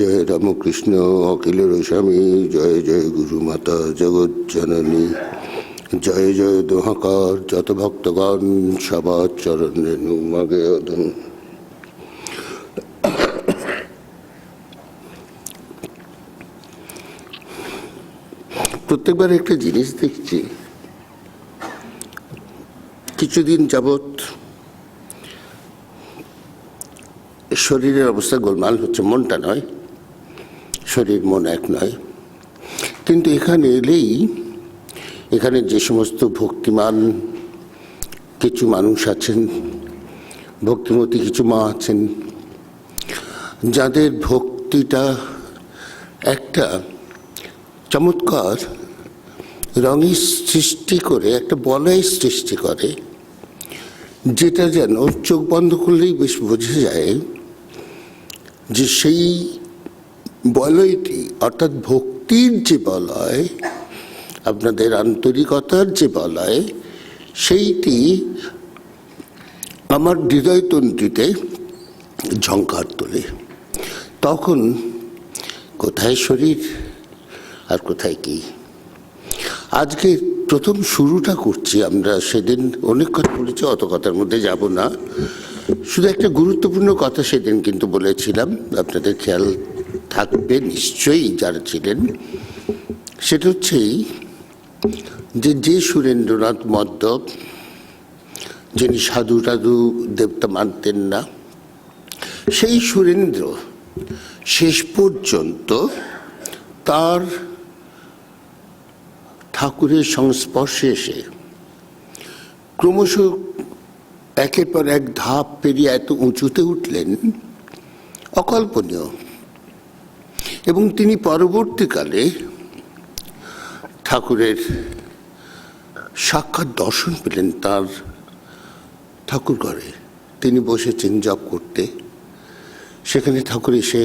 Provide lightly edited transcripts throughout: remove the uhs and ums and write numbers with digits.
জয় রামকৃষ্ণ অখিলের স্বামী, জয় জয় গুরু মাতা জগৎ জননী, জয় জয় দোহাকার যত ভক্তগণ সবার চরণ রেণু মাগে অধম। প্রত্যেকবার একটা জিনিস দেখছি, কিছুদিন যাবৎ শরীরের অবস্থা গোলমাল হচ্ছে, মনটা নয়, শরীর মন এক নয়। কিন্তু এখানে এলেই এখানে যে সমস্ত ভক্তিমান কিছু মানুষ আছেন, ভক্তিমতী কিছু মা আছেন, যাদের ভক্তিটা একটা চমৎকার রঙের সৃষ্টি করে, একটা বলয় সৃষ্টি করে, যেটা যেন চোখ বন্ধ করলেই বেশ বোঝা যায় যে সেই বলয়টি, অর্থাৎ ভক্তির যে বলয়, আপনাদের আন্তরিকতার যে বলয়, সেইটি আমার হৃদয়তন্ত্রীতে ঝঙ্কার তোলে। তখন কোথায় শরীর আর কোথায় কি? আজকে প্রথম শুরুটা করছি আমরা। সেদিন অনেক কথা বলেছি, অত কথার মধ্যে যাব না। শুধু একটা গুরুত্বপূর্ণ কথা সেদিন কিন্তু বলেছিলাম, আপনাদের খেয়াল থাকবে নিশ্চয়ই যারা ছিলেন। সেটা হচ্ছে যে সুরেন্দ্রনাথ মদ্দব, যিনি সাধু টাধু দেবতা মানতেন না, সেই সুরেন্দ্র শেষ পর্যন্ত তার ঠাকুরের সংস্পর্শে এসে ক্রমশ একের পর এক ধাপ পেরিয়ে এত উঁচুতে উঠলেন, অকল্পনীয়। এবং তিনি পরবর্তীকালে ঠাকুরের সাক্ষাৎ দর্শন পেলেন তার ঠাকুর ঘরে। তিনি বসেছেন জপ করতে, সেখানে ঠাকুর এসে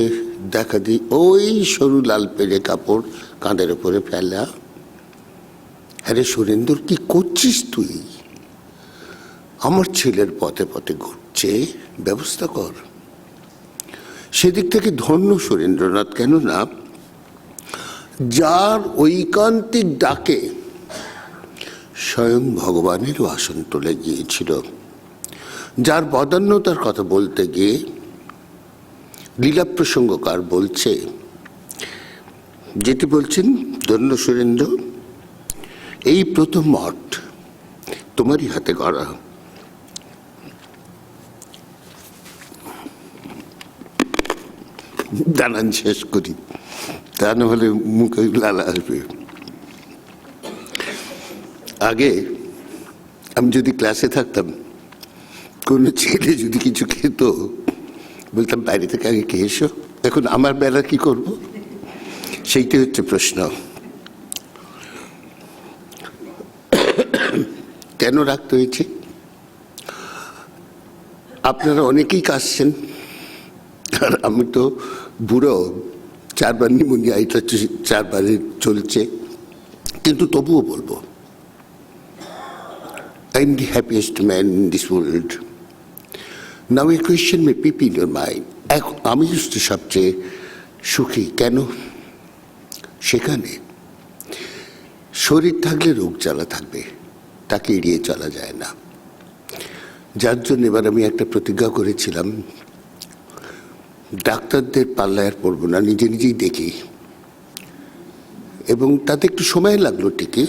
দেখা দিই, ওই সরু লাল পেড়ে কাপড় কাঁধের ওপরে ফেলা। আরে সুরেন্দর, কি করছিস তুই? আমার ছেলের পথে পথে ঘুরছে, ব্যবস্থা কর। সেদিক থেকে ধন্য সুরেন্দ্রনাথ, কেননা যার ঐকান্তিক ডাকে স্বয়ং ভগবানেরও আসন তুলে গিয়েছিল, যার বদান্যতার কথা বলতে গিয়ে লীলা প্রসঙ্গকার বলছে, যেটি বলছেন, ধন্য সুরেন্দ্র, এই প্রথম মঠ তোমারই হাতে গড়া। দানান শেষ করি, তা না হলে মুখে লালা আসবে। আগে আমি যদি ক্লাসে থাকতাম, কোনো ছেলে যদি কিছু খেত, বলতাম বাইরে থেকে আগে খেয়ে এসো। এখন আমার বেলা কি করব? সেইটাই হচ্ছে প্রশ্ন। কেন রাখতে হয়েছে? আপনারা অনেকেই কাশছেন, আর আমি তো বুড়ো, 4 বার নিউমোনিয়া, এটা 4 বারে চলছে, কিন্তু তবুও বলবো, I am the happiest man in this world. Now a question may peep in your mind. আমি just সবচেয়ে সুখী কেন? সেখানে শরীর থাকলে রোগ জ্বালা থাকবে, তাকে এড়িয়ে চলা যায় না। যার জন্য এবার আমি একটা প্রতিজ্ঞা করেছিলাম, ডাক্তারদের পাল্লায় আর পড়বো না, নিজে নিজেই দেখি। এবং তাতে একটু সময় লাগলো ঠিকই,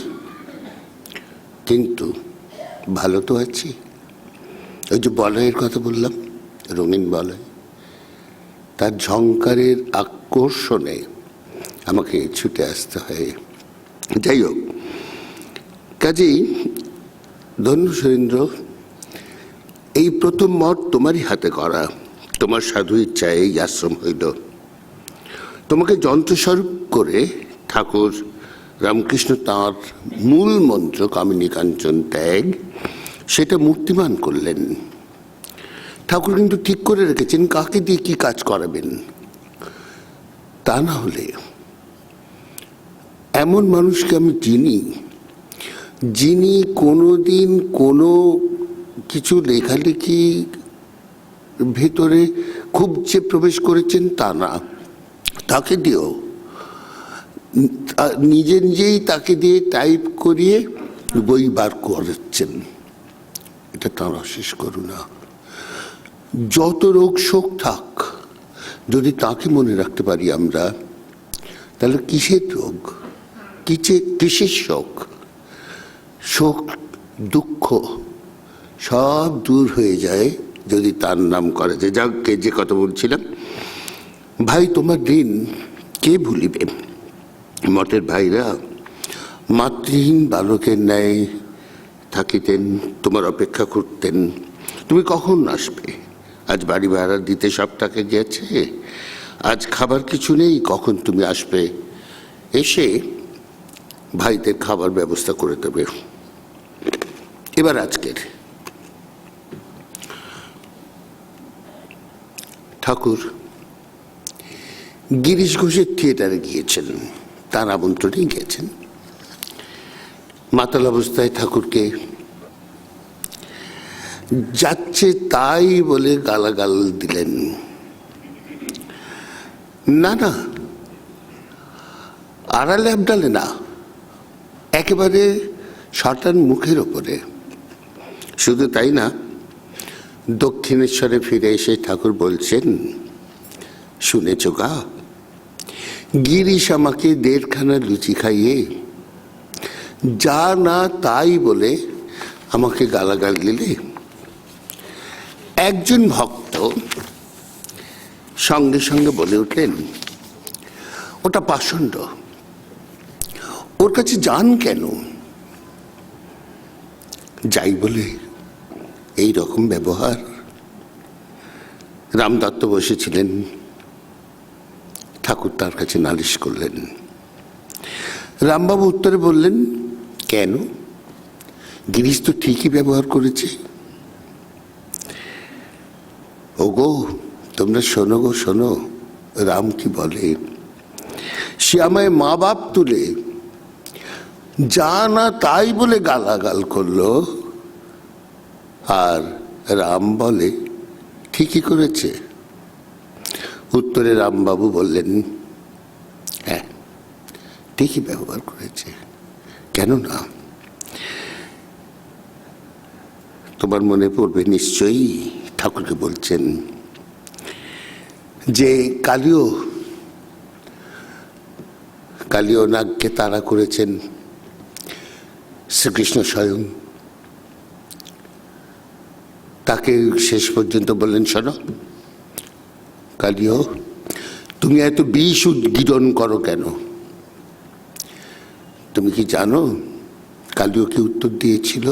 কিন্তু ভালো তো আছি। ওই যে বলয়ের কথা বললাম, রঙিন বলয়, তার ঝঙ্কারের আকর্ষণে আমাকে ছুটে আসতে হয়। যাই হোক, কাজেই ধন্য সুরেন্দ্র, এই প্রথম মঠ তোমারই হাতে করা, তোমার সাধু ইচ্ছায় এই আশ্রম হইল। তোমাকে যন্ত্রস্বরূপ করে ঠাকুর রামকৃষ্ণ তাঁর মূল মন্ত্র কামিনী কাঞ্চন ত্যাগ, সেটা মূর্তিমান করলেন। ঠাকুর কিন্তু ঠিক করে রেখেছেন কাকে দিয়ে কি কাজ করাবেন। তা না হলে এমন মানুষকে আমি চিনি, যিনি কোনোদিন কোনো কিছু লেখালেখি ভেতরে খুব যে প্রবেশ করেছেন তা না, তাকে দিও, নিজে নিজেই তাকে দিয়ে টাইপ করিয়ে বই বার করাচ্ছেন। এটা তাঁর অশেষ করুণা। যত রোগ শোক থাক, যদি তাকে মনে রাখতে পারি আমরা, তাহলে কিসের রোগ, কিসের শোক? শোক দুঃখ সব দূর হয়ে যায় যদি তার নাম করা যায়। যাকে যে কথা বলছিলাম, ভাই তোমার দিন কে ভুলিবে? মঠের ভাইরা মাতৃহীন বালকের ন্যায় থাকিতেন, তোমার অপেক্ষা করতেন, তুমি কখন আসবে? আজ বাড়ি ভাড়া দিতে সব টাকা গেছে, আজ খাবার কিছু নেই, কখন তুমি আসবে? এসে ভাইদের খাবার ব্যবস্থা করে দেবে। এবার আজকের ঠাকুর গিরিশ ঘোষের থিয়েটারে গিয়েছেন, তার আমন্ত্রণেই গেছেন। মাতাল অবস্থায় ঠাকুরকে যাচ্ছে তাই বলে গালাগাল দিলেন। না না, আড়ালে আবডালে না, একেবারে শটান মুখের ওপরে। শুধু তাই না, দক্ষিণেশ্বরে ফিরে এসে ঠাকুর বলছেন, শুনেছ গা, গিরিশ আমাকে 1.5 খানা লুচি খাইয়ে যা না তাই বলে আমাকে গালাগাল দিলে। একজন ভক্ত সঙ্গে সঙ্গে বলে উঠলেন, ওটা পাষণ্ড, ওর কাছে যান কেন? যাই বলে এই রকম ব্যবহার? রামদত্ত বসেছিলেন, ঠাকুর তার কাছে নালিশ করলেন। রামবাবু উত্তরে বললেন, কেন? গিরিশ তো ঠিকই ব্যবহার করেছে। ওগো তোমরা শোনো গো, শোনো, রাম কি বলে, সে আমায় মা বাপ তুলে যা না তাই বলে গালাগাল করলো, আর রাম বলে ঠিকই করেছে। উত্তরে রামবাবু বললেন, হ্যাঁ ঠিকই ব্যবহার করেছে, কেন না? তোমার মনে পড়বে নিশ্চয়ই, ঠাকুরকে বলছেন যে কালীয় নাগকে তাড়া করেছেন শ্রীকৃষ্ণ স্বয়ং। তাকে শেষ পর্যন্ত বললেন, শোনো কালীয়, তুমি এত বিষ উদ্গীরণ করো কেন? তুমি কি জানো কালীয় কি উত্তর দিয়েছিল?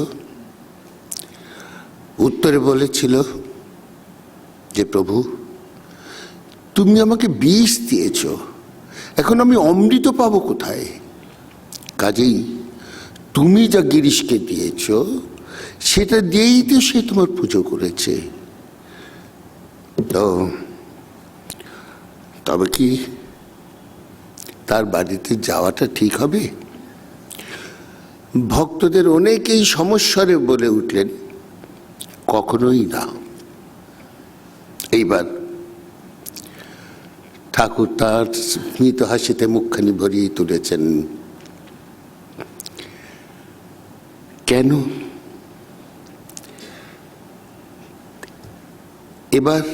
উত্তরে বলেছিল যে, প্রভু তুমি আমাকে বিষ দিয়েছ, এখন আমি অমৃত পাবো কোথায়? কাজেই তুমি যা গিরিশকে দিয়েছ সেটা দিয়েই তো সে তোমার পুজো করেছে। তো তবে কি তার বাড়িতে যাওয়াটা ঠিক হবে? ভক্তদের অনেকেই সমস্যারে বলে উঠলেন, কখনোই না। এইবার ঠাকুর তার স্মিত হাসিতে মুখখানি ভরিয়ে তুলেছেন। কেন? এবার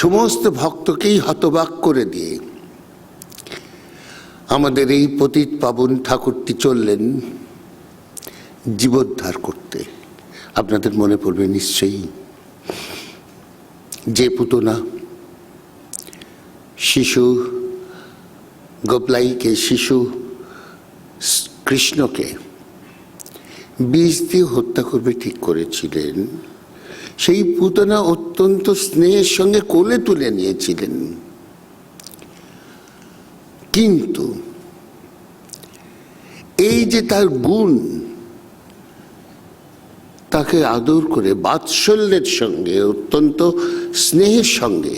সমস্ত ভক্তকেই হতবাক করে দিয়ে আমাদের এই পতিত পাবন ঠাকুরটি চললেন জীবোদ্ধার করতে। আপনাদের মনে পড়বে নিশ্চয়ই, যে পুতনা শিশু গোপলাইকে, শিশু কৃষ্ণকে বিষ দিয়ে হত্যা করবে ঠিক করেছিলেন, সেই পুতনা অত্যন্ত স্নেহের সঙ্গে কোলে তুলে নিয়েছিলেন। কিন্তু এই যে তার গুণ, তাকে আদর করে বাৎসল্যের সঙ্গে, অত্যন্ত স্নেহের সঙ্গে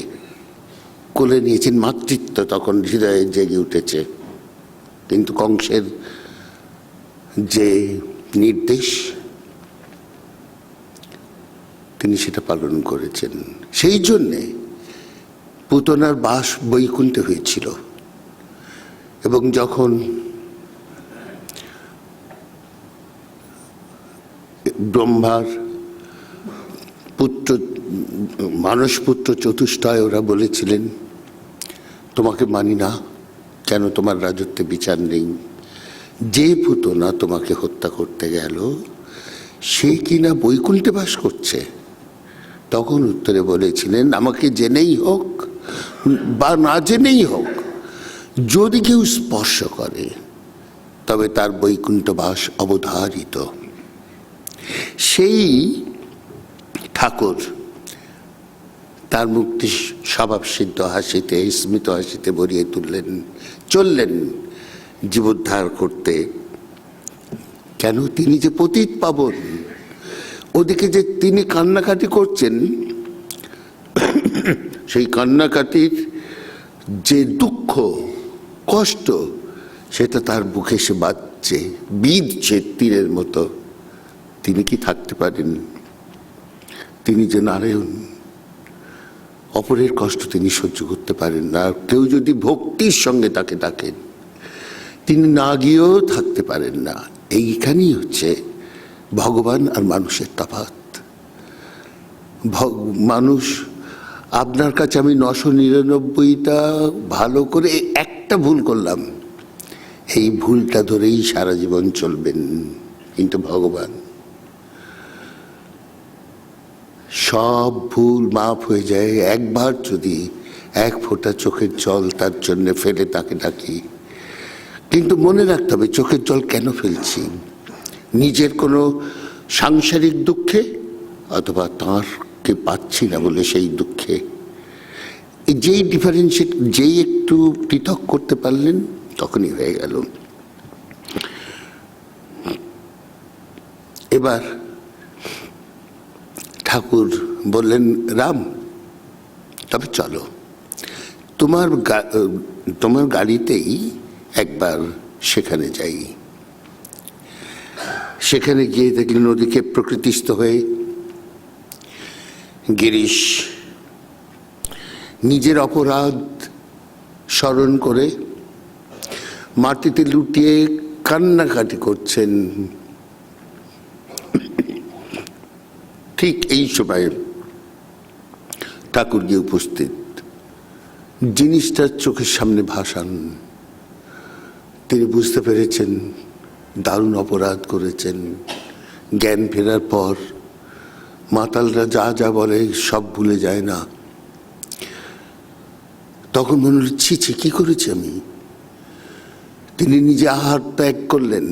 কোলে নিয়েছেন, মাতৃত্ব তখন হৃদয়ে জেগে উঠেছে। কিন্তু কংসের যে নির্দেশ, তিনি সেটা পালন করেছেন। সেই জন্যে পুতনার বাস বৈকুণ্ঠে হয়েছিল, এবং যখন ব্রহ্মার পুত্র মানসপুত্র চতুষ্টয় ওরা বলেছিলেন, তোমাকে মানি না, কেন তোমার রাজত্বে বিচার নেই, যে পুতনা তোমাকে হত্যা করতে গেল সে কিনা বৈকুণ্ঠে বাস করছে। তখন উত্তরে বলেছিলেন, আমাকে জেনেই হোক বা না জেনেই হোক, যদি কেউ স্পর্শ করে তবে তার বৈকুণ্ঠ বাস অবধারিত। সেই ঠাকুর তার মুক্তি স্বভাবসিদ্ধ হাসিতে, স্মিত হাসিতে ভরিয়ে তুললেন, চললেন জীবোদ্ধার করতে। কেন? তিনি যে পতিত পাবন, ওদিকে যে তিনি কান্নাকাটি করছেন, সেই কান্নাকাটির যে দুঃখ কষ্ট সেটা তার বুকে এসে বাজছে, বিঁধছে তীরের মতো। তিনি কি থাকতে পারেন? তিনি যে নারায়ণ, অপরের কষ্ট তিনি সহ্য করতে পারেন না। কেউ যদি ভক্তির সঙ্গে তাকে ডাকেন, তিনি না গিয়েও থাকতে পারেন না। এইখানেই হচ্ছে ভগবান আর মানুষের তফাৎ। মানুষ, আপনার কাছে আমি 999টা ভালো করে একটা ভুল করলাম, এই ভুলটা ধরেই সারা জীবন চলবেন। কিন্তু ভগবান সব ভুল মাফ হয়ে যায় একবার যদি এক ফোঁটা চোখের জল তার জন্য ফেলে তাকে ডাকি। কিন্তু মনে রাখতে হবে, চোখের জল কেন ফেলছি? নিজের কোনো সাংসারিক দুঃখে, অথবা তাঁরকে পাচ্ছি না বলে সেই দুঃখে। যেই ডিফারেন্সিয়েট, যেই একটু পৃথক করতে পারলেন, তখনই হয়ে গেল। এবার ঠাকুর বললেন, রাম তবে চলো, তোমার গাড়িতেই একবার সেখানে যাই। সেখানে গিয়ে দেখলেন ওদিকে প্রকৃতিস্থ হয়ে গিরিশ নিজের অপরাধ স্মরণ করে মাটিতে লুটিয়ে কান্নাকাটি করছেন। ঠিক এই সময় ঠাকুর গিয়ে উপস্থিত, জিনিসটা চোখের সামনে ভাসান। তিনি বুঝতে পেরেছেন দারুণ অপরাধ করেছেন। জ্ঞান ফেরার পর মাতালরা যা যা বলে সব ভুলে যায় না। তখন মনে হল, ছি ছি, কি করেছি আমি? তিনি নিজে আহার ত্যাগ করলেন,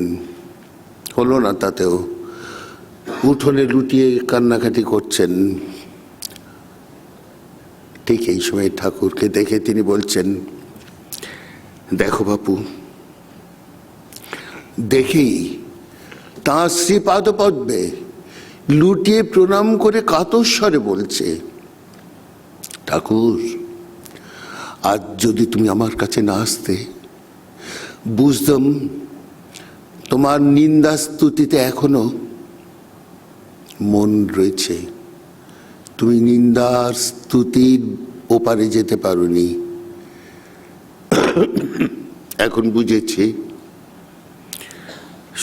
হলো না তাতেও। উঠোনে লুটিয়ে কান্নাকাটি করছেন। ঠিক এই সময় ঠাকুরকে দেখে তিনি বলছেন, দেখো বাপু। দেখেই তাঁর শ্রীপাদপদ্মে লুটিয়ে প্রণাম করে কাতস্বরে বলছে, ঠাকুর, আজ যদি তুমি আমার কাছে না আসতে, বুঝতাম তোমার নিন্দা স্তুতিতে এখনো মন রয়েছে। তুমি নিন্দার স্তুতির ওপারে যেতে পারোনি। এখন বুঝেছি,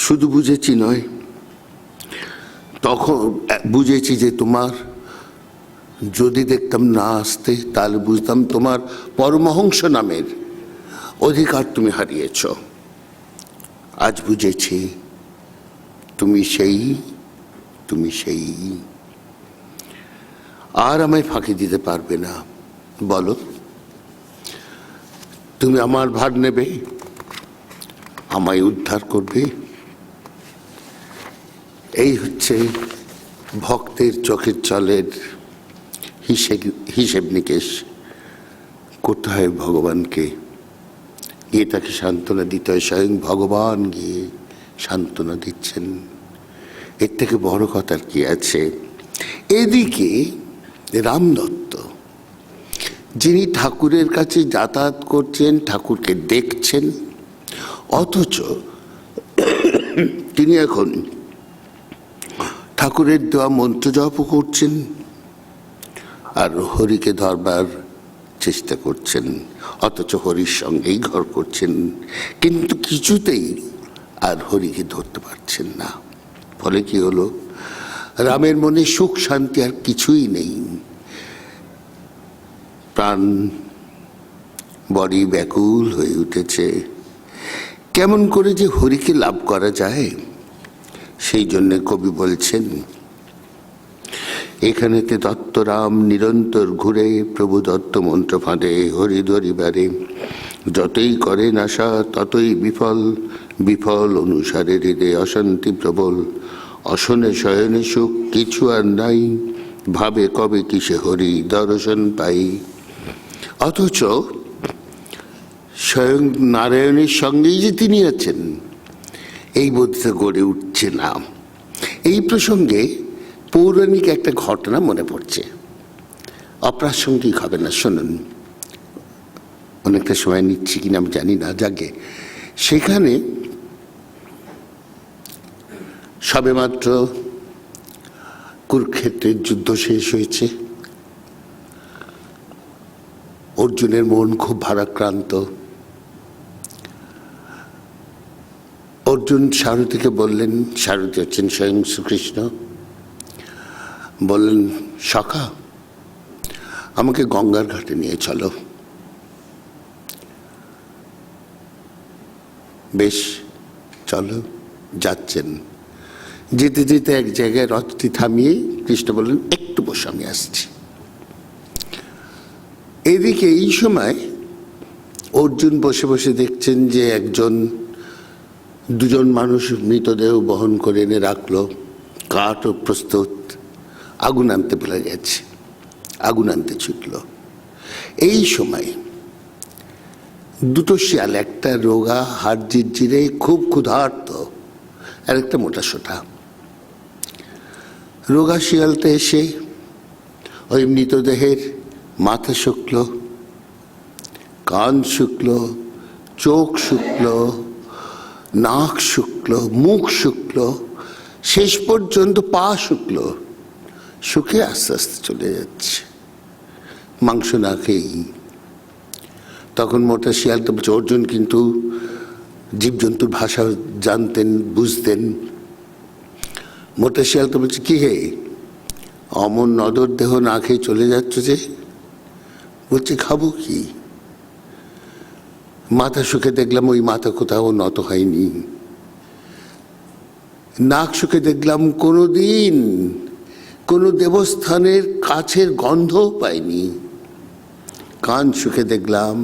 শুধু বুঝেছি নয়, তখন বুঝেছি যে তোমার যদি দেখতাম না আসতে, তাহলে বুঝতাম তোমার পরমহংস নামের অধিকার তুমি হারিয়েছ। আজ বুঝেছি তুমি সেই আর আমায় ফাঁকি দিতে পারবে না। বলো, তুমি আমার ভার নেবে, আমায় উদ্ধার করবে। এই হচ্ছে ভক্তের চোখের জলের হিসেব নিকেশ করতে হয় ভগবানকে। গিয়ে তাকে সান্ত্বনা দিতে হয়। স্বয়ং ভগবান গিয়ে সান্ত্বনা দিচ্ছেন। এর থেকে বড় কথার কি আছে? এদিকে রামদত্ত, যিনি ঠাকুরের কাছে যাতায়াত করছেন, ঠাকুরকে দেখছেন, অথচ তিনি এখন ঠাকুরের দেওয়া মন্ত্র জপ করছেন আর হরিকে ধরবার চেষ্টা করছেন, অথচ হরির সঙ্গেই ঘর করছেন, কিন্তু কিছুতেই আর হরিকে ধরতে পারছেন না। ফলে কি হলো, রামের মনে সুখ শান্তি আর কিছুই নেই, প্রাণ বড়ই ব্যাকুল হয়ে উঠেছে। কেমন করে যে হরিকে লাভ করা যায়, সেই জন্য কবি বলছেন, এখানেতে দত্তরাম নিরন্তর ঘুরে, প্রভু দত্ত মন্ত্র ফাঁদে হরি ধরিবারে, যতই করেন আশা ততই বিফল, বিফল অনুসারে হৃদয়ে অশান্তি প্রবল, অশনে শয়নে সুখ কিছু আর নাই, ভাবে কবে কিসে হরি দর্শন পাই। অথচ স্বয়ং নারায়ণের সঙ্গেই যে তিনি আছেন, এই বোধটা গড়ে উঠছে না। এই প্রসঙ্গে পৌরাণিক একটা ঘটনা মনে পড়ছে, অপ্রাসঙ্গিক হবে না, শুনুন। অনেকটা সময় নিচ্ছি কিনা আমি জানি না, যাকে সেখানে সবেমাত্র কুরুক্ষেত্রের যুদ্ধ শেষ হয়েছে। অর্জুনের মন খুব ভারাক্রান্ত। অর্জুন সারথীকে বললেন, সারথী হচ্ছেন স্বয়ং শ্রীকৃষ্ণ, বললেন, সখা আমাকে গঙ্গার ঘাটে নিয়ে চলো। বেশ, চলো। যাচ্ছেন, যেতে যেতে এক জায়গায় রথটি থামিয়ে কৃষ্ণ বললেন, একটু বসে, আমি আসছি। এদিকে এই সময় অর্জুন বসে বসে দেখছেন যে দুজন মানুষ মৃতদেহ বহন করে এনে রাখলো, কাঠও প্রস্তুত, আগুন আনতে ভুলে গেছে, আগুন আনতে ছুটল। এই সময় দুটো শিয়াল, একটা রোগা হাড় জিরজিরে খুব ক্ষুধার্ত, আর একটা মোটা সোটা। রোগা শিয়ালটা এসে ওই মৃতদেহের মাথা শুকলো, কান শুকলো, চোখ শুকলো, নাক শুকলো, মুখ শুকলো, শেষ পর্যন্ত পা শুকলো, শুকে আস্তে আস্তে চলে যাচ্ছে, মাংস না খেয়েই। তখন মোটা শিয়ালটা বলছে, অর্জুন কিন্তু জীবজন্তুর ভাষা জানতেন, বুঝতেন। মোটা শিয়ালটা বলছে, কি হে, অমন নদর দেহ না খেয়ে চলে যাচ্ছ যে? বলছে, খাবো কি, মাথা শুকে দেখলাম ওই মাথা কোথাও নত হয়নি, নাক শুকে দেখলাম কোনোদিন কোনো দেবস্থানের কাছের গন্ধও পাইনি, কান শুকে দেখলাম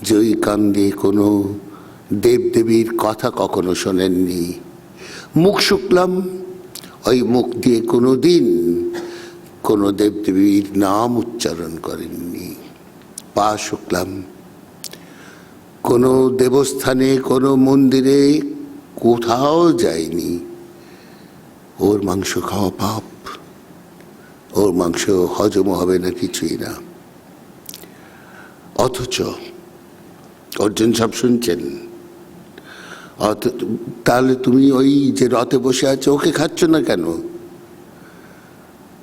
যে ওই কান দিয়ে কোনো দেবদেবীর কথা কখনো শোনেননি, মুখ শুকলাম, ওই মুখ দিয়ে কোনোদিন কোনো দেবদেবীর নাম উচ্চারণ করেননি, পা শুকলাম, কোনো দেবস্থানে কোনো মন্দিরে কোথাও যায়নি। ওর মাংস খাওয়া পাপ, ওর মাংস হজম হবে না, কিছুই না। অথচ অর্জুন সব শুনছেন। তাহলে তুমি ওই যে রথে বসে আছো ওকে খাচ্ছ না কেন?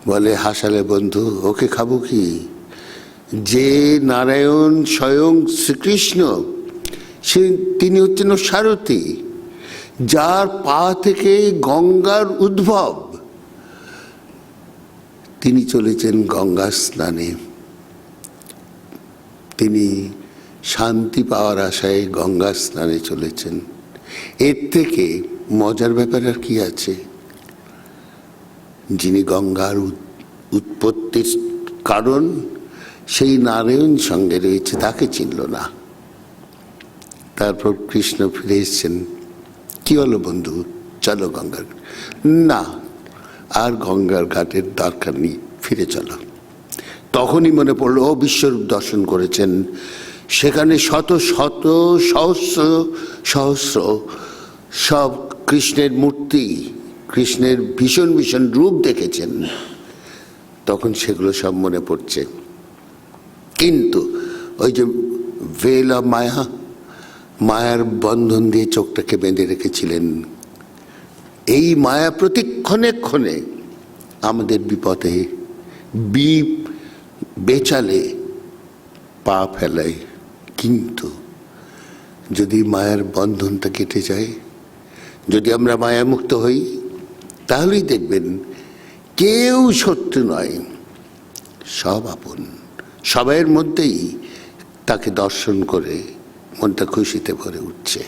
বলে, হাসালে বন্ধু, ওকে খাবো কি? যে নারায়ণ স্বয়ং শ্রীকৃষ্ণ, তিনি হচ্ছেন সারথী, যার পা থেকে গঙ্গার উদ্ভব, তিনি চলেছেন গঙ্গা স্নানে, তিনি শান্তি পাওয়ার আশায় গঙ্গা স্নানে চলেছেন। এর থেকে মজার ব্যাপার আর কি আছে? যিনি গঙ্গার উৎপত্তির কারণ, সেই নারায়ণ সঙ্গে রয়েছে, তাকে চিনল না। তারপর কৃষ্ণ ফিরে এসছেন, কি হলো বন্ধু, চলো গঙ্গার। না, আর গঙ্গার ঘাটের দরকার নেই, ফিরে চলো। তখনই মনে পড়লো, ও বিশ্বরূপ দর্শন করেছেন, সেখানে শত শত সহস্র সহস্র সব কৃষ্ণের মূর্তি, কৃষ্ণের ভীষণ ভীষণ রূপ দেখেছেন। তখন সেগুলো সব মনে পড়ছে। কিন্তু ওই যে ভেল অফ মায়া, মায়ার বন্ধন দিয়ে চোখটাকে বেঁধে রেখেছিলেন, এই মায়া প্রতিক্ষণে ক্ষণে আমাদের বিপদে বেচালে পা ফেলাই, কিন্তু যদি মায়ার বন্ধনটা কেটে যায়, যদি আমরা মায়ামুক্ত হই, তাহলেই দেখবেন কেউ শত্রু নয়, সব আপন। সবাইয়ের মধ্যেই তাকে দর্শন করে মনটা খুশিতে ভরে উঠছে।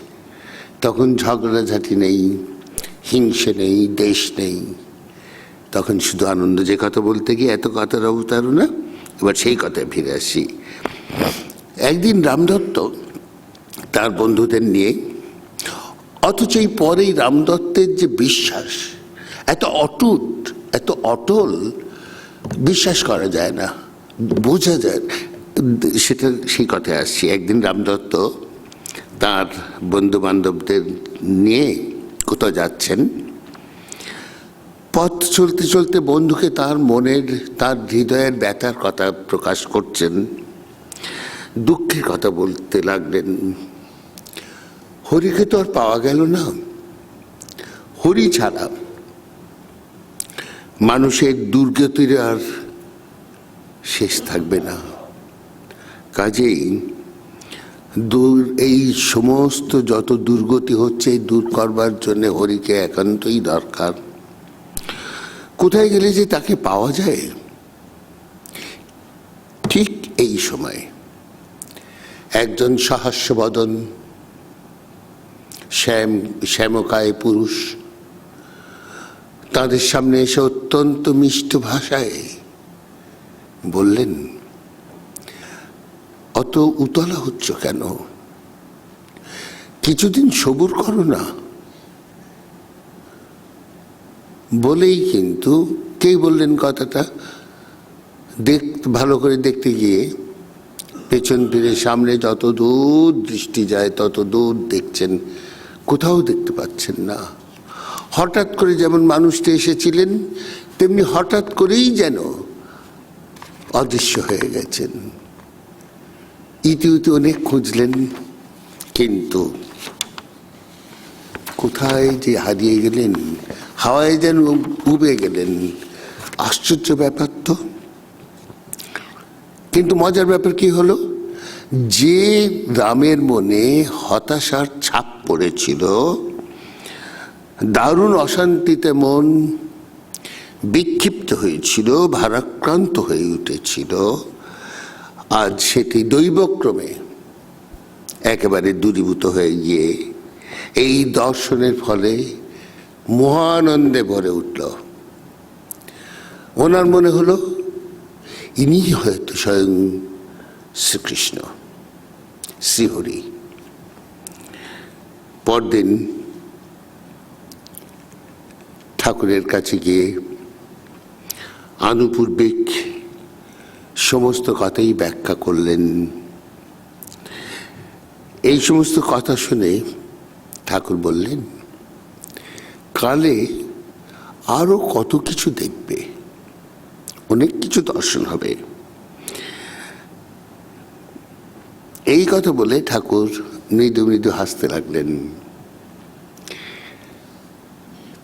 তখন ঝগড়াঝাটি নেই, হিংসে নেই, দেশ নেই, তখন শুধু আনন্দ। যে কথা বলতে গিয়ে এত কথার অবতারও না, এবার সেই কথায় ফিরে আসি। একদিন রামদত্ত তার বন্ধুদের নিয়ে, অথচ এই পরেই রামদত্তের যে বিশ্বাস এত অটুট, এত অটল, বিশ্বাস করা যায় না, বোঝা যায়, সেটা সেই কথায় আসছি। একদিন রামদত্ত তার বন্ধু বান্ধবদের নিয়ে কোথাও যাচ্ছেন। পথ চলতে চলতে বন্ধুকে তার মনের, তার হৃদয়ের ব্যথার কথা প্রকাশ করছেন, দুঃখের কথা বলতে লাগলেন। হরিকে তো আর পাওয়া গেল না, হরি ছাড়া মানুষের দুর্গতির আর শেষ থাকবে না। কাজেই এই সমস্ত যত দুর্গতি হচ্ছে, দূর করবার জন্য হরিকে একান্তই দরকার। কোথায় গেলে যে তাকে পাওয়া যায়? ঠিক এই সময় একজন সহাস্যবদন শ্যামকায় পুরুষ তাদের সামনে এসে অত্যন্ত মিষ্ট ভাষায় বললেন, অত উতলা হচ্ছ কেন? কিছুদিন সবুর করো না। বলেই কিন্তু কে বললেন কথাটা, ভালো করে দেখতে গিয়ে পেছন ফিরে সামনে যত দূর দৃষ্টি যায় তত দূর দেখছেন, কোথাও দেখতে পাচ্ছেন না। হঠাৎ করে যেমন মানুষটি এসেছিলেন, তেমনি হঠাৎ করেই যেন অদৃশ্য হয়ে গেছেন। ইতিউতি অনেক খুঁজলেন, কিন্তু কোথায় যে হারিয়ে গেলেন, হাওয়ায় যেন উবে গেলেন। আশ্চর্য ব্যাপার তো। কিন্তু মজার ব্যাপার কি হলো, যে রামের মনে হতাশার ছাপ পড়েছিল, দারুণ অশান্তিতে মন বিক্ষিপ্ত হয়েছিল, ভারাক্রান্ত হয়ে উঠেছিল, আজ সেটি দৈবক্রমে একেবারে দূরীভূত হয়ে গিয়ে এই দর্শনের ফলে মহানন্দে ভরে উঠল। ওনার মনে হলো ইনি হয়তো স্বয়ং শ্রীকৃষ্ণ, শ্রীহরি। পরদিন ঠাকুরের কাছে গিয়ে আনুপূর্বিক সমস্ত কথাই ব্যাখ্যা করলেন। এই সমস্ত কথা শুনে ঠাকুর বললেন, কালে আরো কত কিছু দেখবে, অনেক কিছু দর্শন হবে। এই কথা বলে ঠাকুর মৃদু মৃদু হাসতে লাগলেন।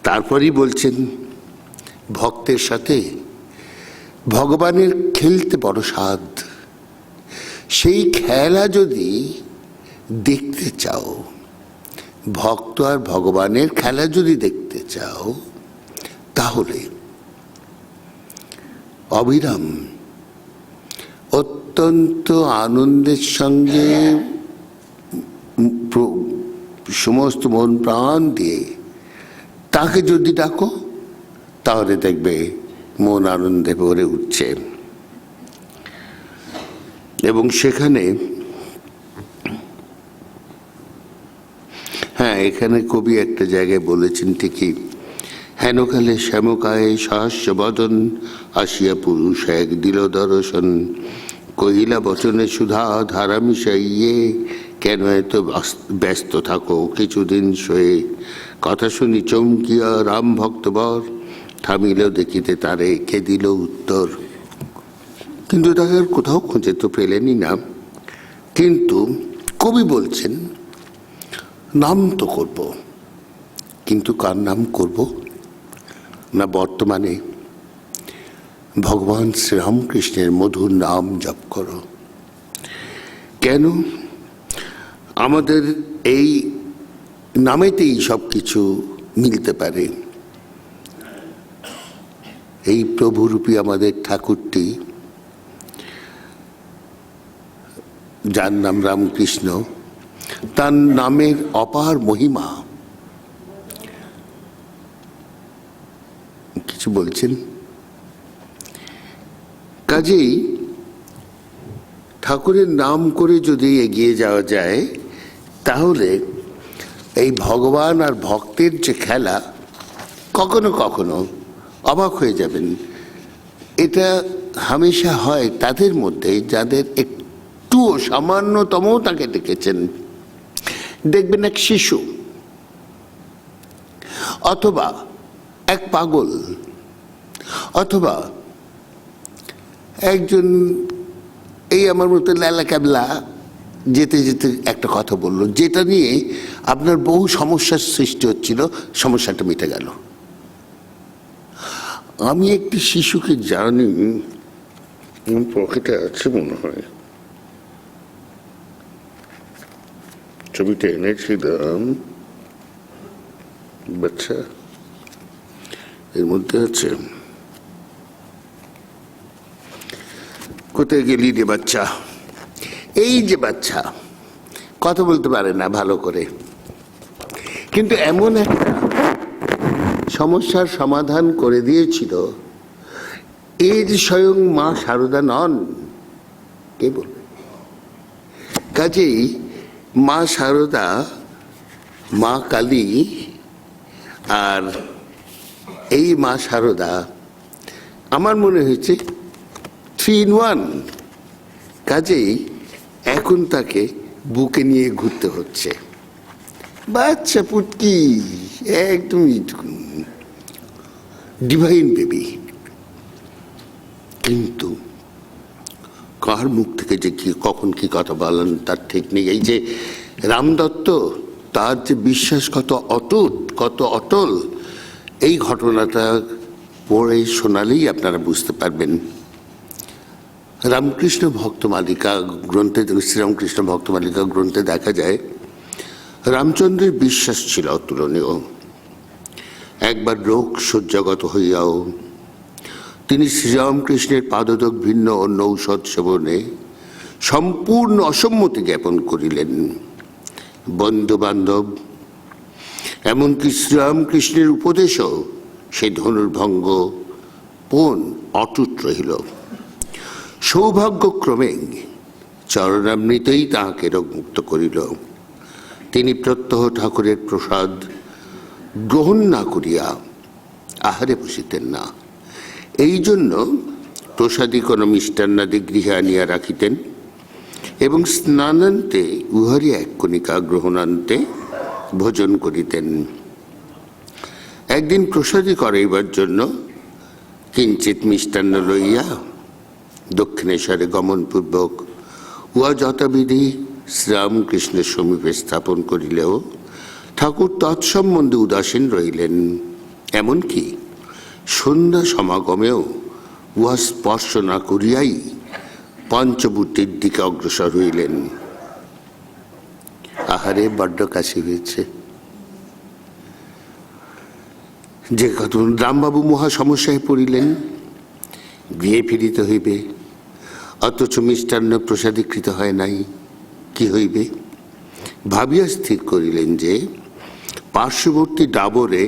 তারপরই বলছেন, ভক্তের সাথে ভগবানের খেলতে বড় স্বাদ। সেই খেলা যদি দেখতে চাও, ভক্ত আর ভগবানের খেলা যদি দেখতে চাও, তাহলে অবিরাম অত্যন্ত আনন্দের সঙ্গে সমস্ত মন প্রাণ দিয়ে তাকে যদি ডাকো, তাহলে দেখবে মন আনন্দে ভরে উঠছে। এবং সেখানে, হ্যাঁ, এখানে কবি একটা জায়গায় বলেছেন ঠিকই, হেনকালে শ্যামকায় সহাস্য বদন, আসিয়া পুরুষ এক দিল দর্শন, কহিলা বচনে সুধা ধারা মিশাইয়ে, কেন এত ব্যস্ত থাকো কিছুদিন সয়ে, কথা শুনি চমকিয়া রাম ভক্তবর, থামিল দেখিতে তারে, কে দিল উত্তর। কিন্তু তাকে কোথাও খুঁজে তো পেলেনই না। কিন্তু কবি বলছেন, নাম তো করব, কিন্তু কার নাম করব? না, বর্তমানে ভগবান শ্রীরামকৃষ্ণের মধুর নাম জপ করো। কেন আমাদের এই নামেতেই সব কিছু মিলতে পারে? এই প্রভুরূপী আমাদের ঠাকুরটি, যার নাম রামকৃষ্ণ, তার নামের অপার মহিমা। কিছু বলছেন? কাজেই ঠাকুরের নাম করে যদি এগিয়ে যাওয়া যায়, তাহলে এই ভগবান আর ভক্তের যে খেলা, কখনো কখনো অবাক হয়ে যাবেন। এটা হামেশা হয় তাদের মধ্যে যাদের একটুও সামান্যতম তাকে দেখেছেন। দেখবেন এক শিশু, অথবা এক পাগল, অথবা একজন এই আমার মতো ল্যালা ক্যাবলা যেতে যেতে একটা কথা বললো, যেটা নিয়ে আপনার বহু সমস্যার সৃষ্টি হচ্ছিল, সমস্যাটা মিটে গেল। আমি একটি শিশুকে জানি, পকেটে আছে মনে হয়, ছবিটা এনেছিলাম, বাচ্চা এর মধ্যে আছে। কোথায় গেলি রে বাচ্চা? এই যে বাচ্চা, কথা বলতে পারে না ভালো করে, কিন্তু এমন একটা সমস্যার সমাধান করে দিয়েছিল, এর স্বয়ং মা শারদা নন, কে বলবে? কাজেই মা শারদা, মা কালী আর এই মা শারদা আমার মনে হয়েছে 3 in 1। কাজেই এখন তাকে বুকে নিয়ে ঘুরতে হচ্ছে। বাচ্চা পুটকি, একদমই ডিভাইন বেবি। কিন্তু কার মুখ থেকে যে কি কখন কি কথা বলেন তার ঠিক নেই। এই যে রামদত্ত, তার যে বিশ্বাস কত অটুট, কত অটল, এই ঘটনাটা পড়ে শোনালেই আপনারা বুঝতে পারবেন। রামকৃষ্ণ ভক্তমালিকা গ্রন্থে, শ্রীরামকৃষ্ণ ভক্তমালিকা গ্রন্থে দেখা যায় রামচন্দ্রের বিশ্বাস ছিল অতুলনীয়। একবার রোগ শয্যাগত হইয়াও তিনি শ্রীরামকৃষ্ণের পাদতক ভিন্ন অন্য ঔষধ সেবনে সম্পূর্ণ অসম্মতি জ্ঞাপন করিলেন। বন্ধু বান্ধব, এমনকি শ্রীরামকৃষ্ণের উপদেশও সে ধনুর্ভঙ্গ পণ অটুট রহিল। সৌভাগ্যক্রমে চরণামৃতেই তাহাকে রোগমুক্ত করিল। তিনি প্রত্যহ ঠাকুরের প্রসাদ গ্রহণ না করিয়া আহারে বসিতেন না। এই জন্য প্রসাদী কোনো মিষ্টান্নাদি গৃহে আনিয়া রাখিতেন এবং স্নানান্তে উহারই এক কণিকা গ্রহণান্তে ভোজন করিতেন। একদিন প্রসাদী করাইবার জন্য কিঞ্চিত মিষ্টান্ন লইয়া দক্ষিণেশ্বরে গমনপূর্বক উহা যথাবিধি শ্রীরামকৃষ্ণের সমীপে স্থাপন করিলেও ঠাকুর তৎসম্বন্ধে উদাসীন রহিলেন। এমনকি সন্ধ্যা সমাগমেও উহা স্পর্শ না করিয়াই পঞ্চবূর্তির দিকে অগ্রসর হইলেন। আহারে বড্ড কাশি হয়েছে। যে কত রামবাবু মহা সমস্যায় পড়িলেন, গৃহে ফিরিতে হইবে, অথচ মিষ্টান্ন প্রসাদীকৃত হয় নাই, কি হইবে? ভাবিয়া স্থির করিলেন যে পার্শ্ববর্তী ডাবরে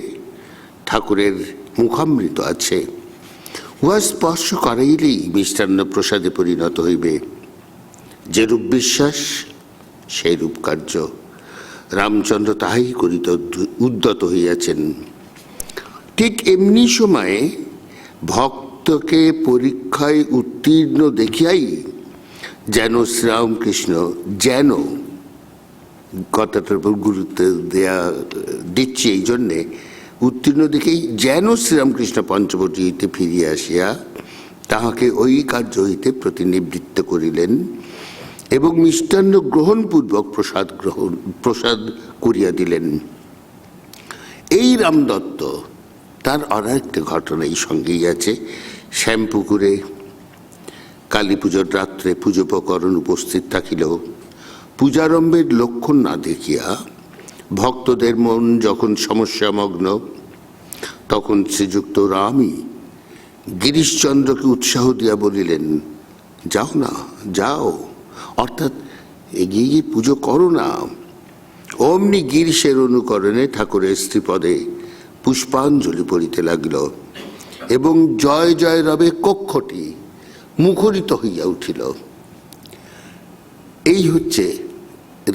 ঠাকুরের মুখামৃত আছে, উহা স্পর্শ করাইলেই মিষ্টান্ন প্রসাদে পরিণত হইবে। যেরূপ বিশ্বাস সেইরূপ কার্য। রামচন্দ্র তাহাই করিতে উদ্যত হইয়াছেন। ঠিক এমনি সময়ে ভক্তকে পরীক্ষায় উত্তীর্ণ দেখিয়াই যেন শ্রীরামকৃষ্ণ, যেন কথাটার উপর গুরুত্ব দিচ্ছি এই জন্যে, উত্তীর্ণ দেখেই যেন শ্রীরামকৃষ্ণ পঞ্চবটী হইতে ফিরিয়া আসিয়া তাহাকে ওই কার্য হইতে প্রতিনিবৃত্ত করিলেন এবং মিষ্টান্ন গ্রহণপূর্বক প্রসাদ করিয়া দিলেন। এই রামদত্ত, তার আর একটা ঘটনা এই সঙ্গেই আছে। শ্যামপুকুরে কালী পুজোর রাত্রে পুজোপকরণ উপস্থিত থাকিলেও পূজারম্ভের লক্ষণ না দেখিয়া ভক্তদের মন যখন সমস্যামগ্ন, তখন শ্রীযুক্ত রামই গিরিশচন্দ্রকে উৎসাহ দিয়া বলিলেন, যাও না, যাও, অর্থাৎ এগিয়ে গিয়ে পুজো করো না। অমনি গিরিশের অনুকরণে ঠাকুরের শ্রীপদে পুষ্পাঞ্জলি পড়িতে লাগিল এবং জয় জয় রবে কক্ষটি মুখরিত হইয়া উঠিল। এই হচ্ছে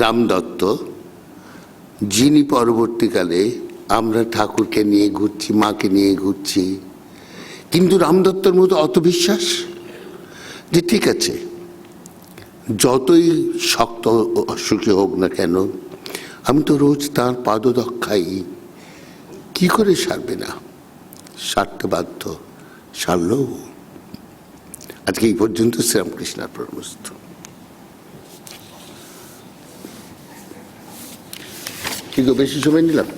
রামদত্ত, যিনি পরবর্তীকালে আমরা ঠাকুরকে নিয়ে ঘুরছি, মাকে নিয়ে ঘুরছি, কিন্তু রামদত্তর মতো অত বিশ্বাস যে ঠিক আছে, যতই শক্ত অসুখী হোক না কেন, আমি তো রোজ তাঁর পাদদক্ষাই, কি করে সারবে না? সারতে বাধ্য, সারল। আজকে এই পর্যন্ত। শ্রীরামকৃষ্ণার্পণমস্তু। কিন্তু বেশি সময় নিলাম।